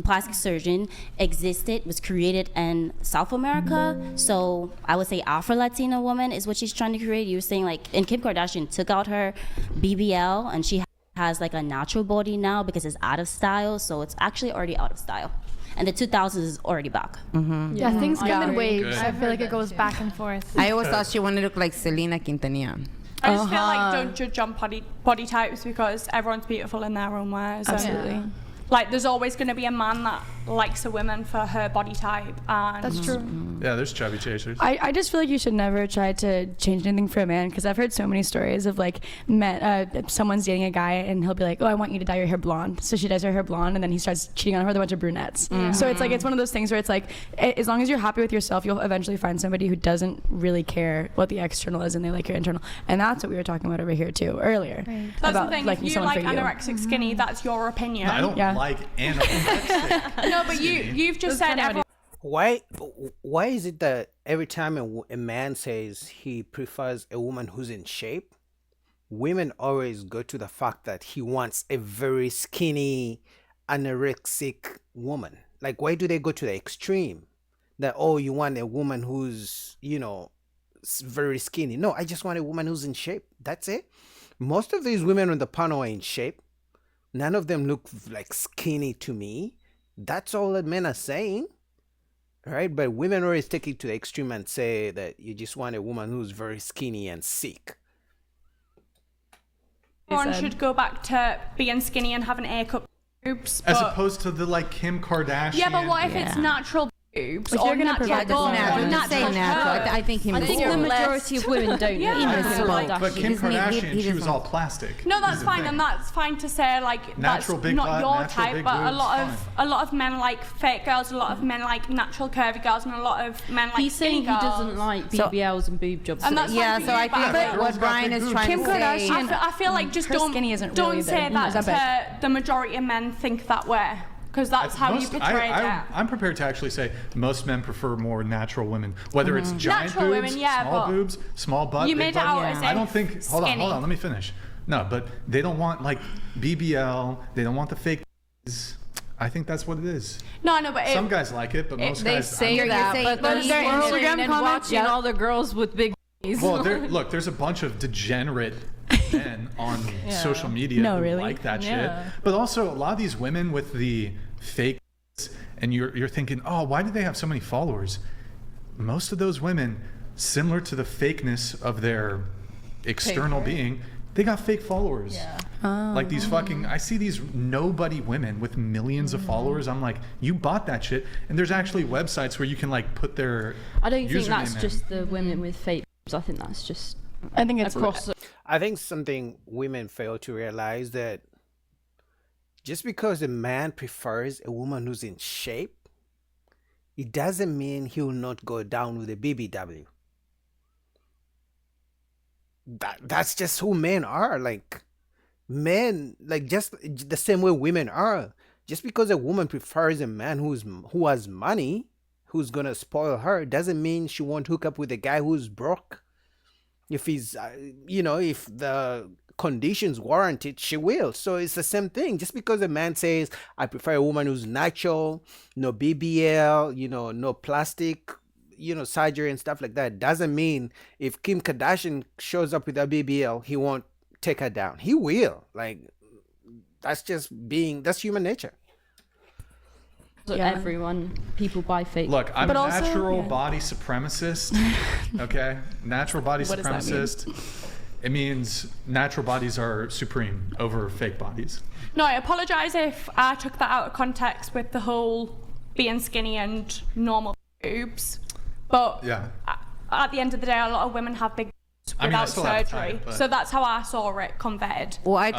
plastic surgeon, existed, was created in South America. So I would say Afro-Latina woman is what she's trying to create. You were saying and Kim Kardashian took out her BBL, and she has like a natural body now because it's out of style. So it's actually already out of style. And the 2000s is already back. Yeah, things come in waves. Good. I feel like it goes back and forth. I always thought she wanted to look like Selena Quintanilla. I just feel like don't judge on body types because everyone's beautiful in their own ways. Absolutely. Like, there's always going to be a man that likes a woman for her body type. And That's true. Yeah, there's chubby chasers. I just feel like you should never try to change anything for a man, because I've heard so many stories of like someone's dating a guy and he'll be like, oh, I want you to dye your hair blonde. So she dyes her hair blonde, and then he starts cheating on her with a bunch of brunettes. So it's like, it's one of those things where it's like, as long as you're happy with yourself, you'll eventually find somebody who doesn't really care what the external is and they like your internal. And that's what we were talking about over here too earlier. That's about the thing. If liking you someone like for you. anorexic skinny, that's your opinion. I don't like anorexic. No, but you've just said everyone. Why is it that every time a man says he prefers a woman who's in shape, women always go to the fact that he wants a very skinny, anorexic woman? Like, why do they go to the extreme that, oh, you want a woman who's, very skinny? No, I just want a woman who's in shape. That's it. Most of these women on the panel are in shape. None of them look like skinny to me. That's all that men are saying. Right? But women always take it to the extreme and say that you just want a woman who's very skinny and sick. Everyone should go back to being skinny and having A-cup boobs. As opposed to the Kim Kardashian. Yeah, but what if it's natural boobs? If Or you're gonna natural provide the bum, natural- or Just say natural natural. curves. I think him. I think the majority of women don't. Yeah. But Kim He Kardashian, she was doesn't- all plastic. No, is that's the fine, thing. and that's fine to say like Natural that's big not butt, your natural type, big but boobs, a lot of men like fake girls, a lot of men like natural curvy girls, and a lot of men like He's skinny saying he girls. doesn't like BBLs and boob jobs. And that's Yeah, fine so for I you, but think what Brian is trying Kim to say. Kardashian- I feel like just her skinny isn't don't really say either. that Is that to the majority of men think that way, because that's how you portray it. I'm prepared to actually say most men prefer more natural women, whether it's giant Natural boobs, women, yeah, small but boobs, small butt. you big made it butt. out as I don't if think. Hold skinny. on. Let me finish. No, but they don't want like BBL. They don't want the fake. I think that's what it is. No, but Some guys like it, but most They guys. say You're that, saying- but but then their scrolling Instagram and comments, watching yeah. all the girls with big booties. Well, there's a bunch of degenerate men on social media No, who really? like that Yeah. shit. But also a lot of these women with the fake, and you're thinking, oh, why do they have so many followers? Most of those women, similar to the fakeness of their external being, they got fake followers. Yeah. Like these fucking, I see these nobody women with millions of followers. I'm like, you bought that shit. And there's actually websites where you can like put their I don't think that's username in. just the women with fake boobs. I think that's just I think it's across. I think something women fail to realize that just because a man prefers a woman who's in shape, it doesn't mean he will not go down with a BBW. That's just who men are. Like, men, like just the same way women are. Just because a woman prefers a man who has money, who's gonna spoil her, doesn't mean she won't hook up with a guy who's broke. If he's, if the conditions warrant it, she will. So it's the same thing. Just because a man says, I prefer a woman who's natural, no BBL, no plastic, surgery and stuff like that, doesn't mean if Kim Kardashian shows up with a BBL, he won't take her down. He will. Like, that's human nature. So everyone, people buy fake. Look, I'm But a also- natural yeah. body supremacist. Okay? Natural body What does that mean? supremacist. It means natural bodies are supreme over fake bodies. No, I apologise if I took that out of context with the whole being skinny and normal boobs. But Yeah. at the end of the day, a lot of women have big boobs I mean, I without still have a surgery. type, but- So that's how I saw it conveyed. Well, I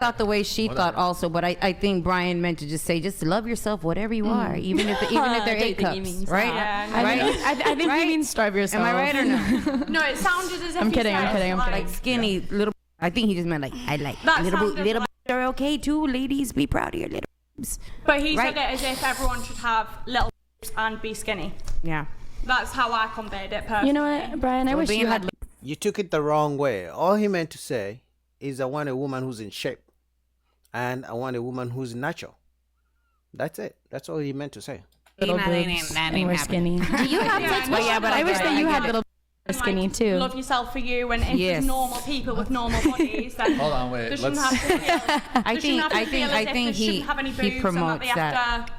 thought the way she Whatever. thought also, but I think Brian meant to just say, just love yourself, whatever you are, even if they're I A don't think he cups, means right? that. Yeah, Right? I think Right? he means starve yourself. Am I right or no? No, it sounded as if I'm he kidding, said, I'm kidding, I'm like, Like skinny little. I think he just meant like I like That little sounded little like- are okay too. Ladies, be proud of your little boobs. But he Right. said it as if everyone should have little boobs and be skinny. Yeah. That's how I conveyed it personally. You know what, Brian? I So wish being you had. like- You took it the wrong way. All he meant to say is, I want a woman who's in shape. and I want a woman who's natural. That's it. That's all he meant to say. Little That ain't- boobs that and ain't we're happening. skinny. Do you have Yeah, tits? no, yeah, but I wish that you had get little And, skinny too. Love yourself for you, and if Yes. there's normal people with normal bodies, then Hold on, wait. they shouldn't Let's. have to feel. I they shouldn't think have to I feel think as I if think they he shouldn't have any boobs he and promotes they have that. to.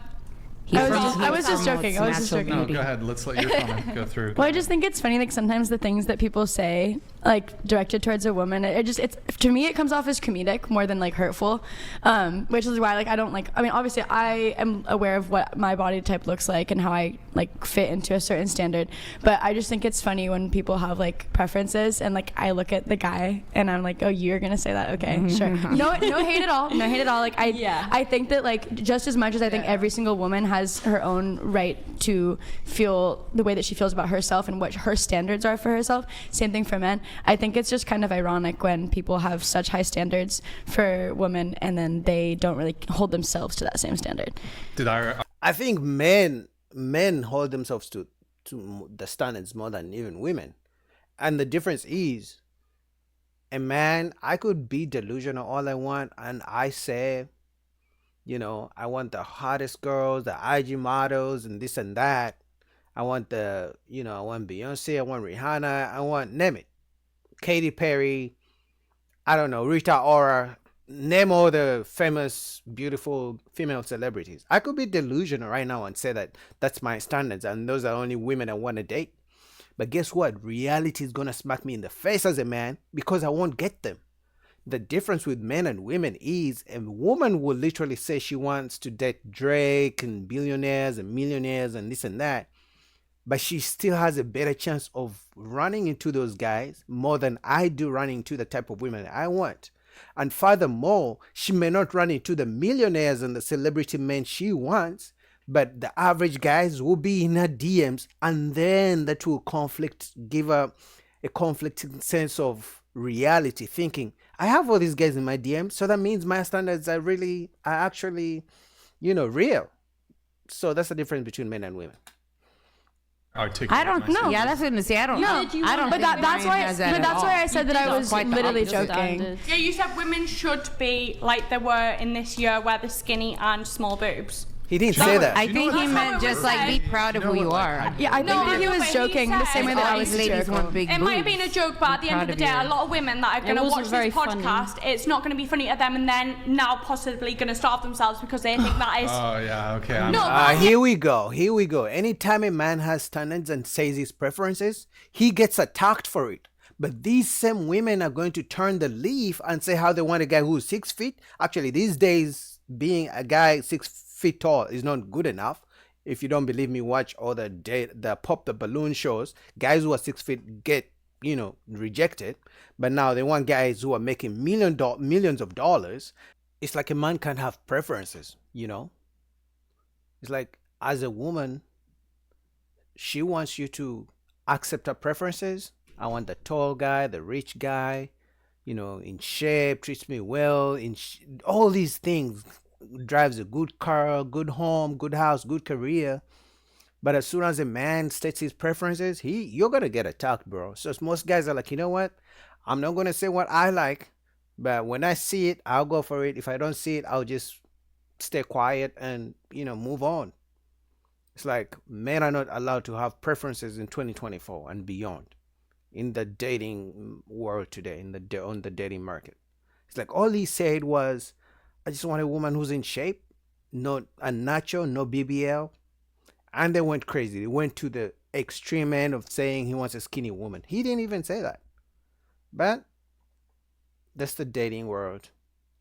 He I was just joking. I was just natural joking. No, beauty. go ahead. Let's let your comment go through. Well, I just think it's funny, like sometimes the things that people say, like directed towards a woman, it's to me it comes off as comedic more than like hurtful, which is why like I don't like. I mean, obviously I am aware of what my body type looks like and how I like fit into a certain standard, but I just think it's funny when people have like preferences and like I look at the guy and I'm like, oh, you're gonna say that? Okay, sure. No hate at all. No hate at all. Like I think that like just as much as I think every single woman has her own right to feel the way that she feels about herself and what her standards are for herself. Same thing for men. I think it's just kind of ironic when people have such high standards for women and then they don't really hold themselves to that same standard. Did I think men hold themselves to the standards more than even women. And the difference is, a man, I could be delusional all I want, and I say, I want the hottest girls, the IG models, and this and that. I want I want Beyonce, I want Rihanna, I want, name it, Katy Perry, I don't know, Rita Ora, name all the famous, beautiful female celebrities. I could be delusional right now and say that that's my standards and those are only women I want to date. But guess what? Reality is going to smack me in the face as a man because I won't get them. The difference with men and women is a woman will literally say she wants to date Drake and billionaires and millionaires and this and that, but she still has a better chance of running into those guys more than I do running into the type of women I want. And furthermore, she may not run into the millionaires and the celebrity men she wants, but the average guys will be in her DMs, and then that will give her a conflicting sense of reality, thinking, I have all these guys in my DM, so that means my standards are actually, real. So that's the difference between men and women. articulate I don't know. myself? Yeah, that's what I'm gonna say. I don't. No, I don't. but think that's Ryan why. has that But at that's all. why I said that I was Quite the literally opposite. joking. Yeah, you said women should be like they were in this year, where they're skinny and small boobs. He didn't say that. I You know think what? he That's how meant it just was like be said. proud of You know who you what, are. like, Yeah, I think No, that he no, was but he joking the said- same way that I All was these ladies want hysterical. big It might have been a joke, but at the end of the day, a lot of women that are going to wasn't watch very this podcast, it's not going to be funny to them, and then now possibly going to starve themselves because they think that is. Oh yeah. Okay. I'm, No, but- Here we go. Anytime a man has standards and says his preferences, he gets attacked for it. But these same women are going to turn the leaf and say how they want a guy who's 6 feet. Actually, these days, being a guy 6 feet tall is not good enough. If you don't believe me, watch all the pop the balloon shows. Guys who are 6 feet get rejected, but now they want guys who are making millions of dollars. It's like a man can't have preferences. It's like, as a woman, she wants you to accept her preferences. I want the tall guy, the rich guy, in shape, treats me well, all these things. Drives a good car, good home, good house, good career. But as soon as a man states his preferences, you're gonna get attacked, bro. So most guys are like, you know what? I'm not gonna say what I like, but when I see it, I'll go for it. If I don't see it, I'll just stay quiet and move on. It's like men are not allowed to have preferences in 2024 and beyond in the dating world today, on the dating market. It's like all he said was, I just want a woman who's in shape, not a nacho, no BBL. And they went crazy. They went to the extreme end of saying he wants a skinny woman. He didn't even say that. But that's the dating world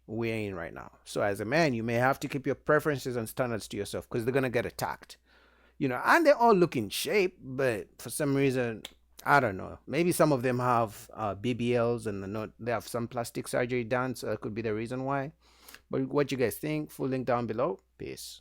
we're in right now. So as a man, you may have to keep your preferences and standards to yourself because they're going to get attacked. And they all look in shape, but for some reason, I don't know. Maybe some of them have BBLs and they have some plastic surgery done, so that could be the reason why. But what you guys think? Full link down below. Peace.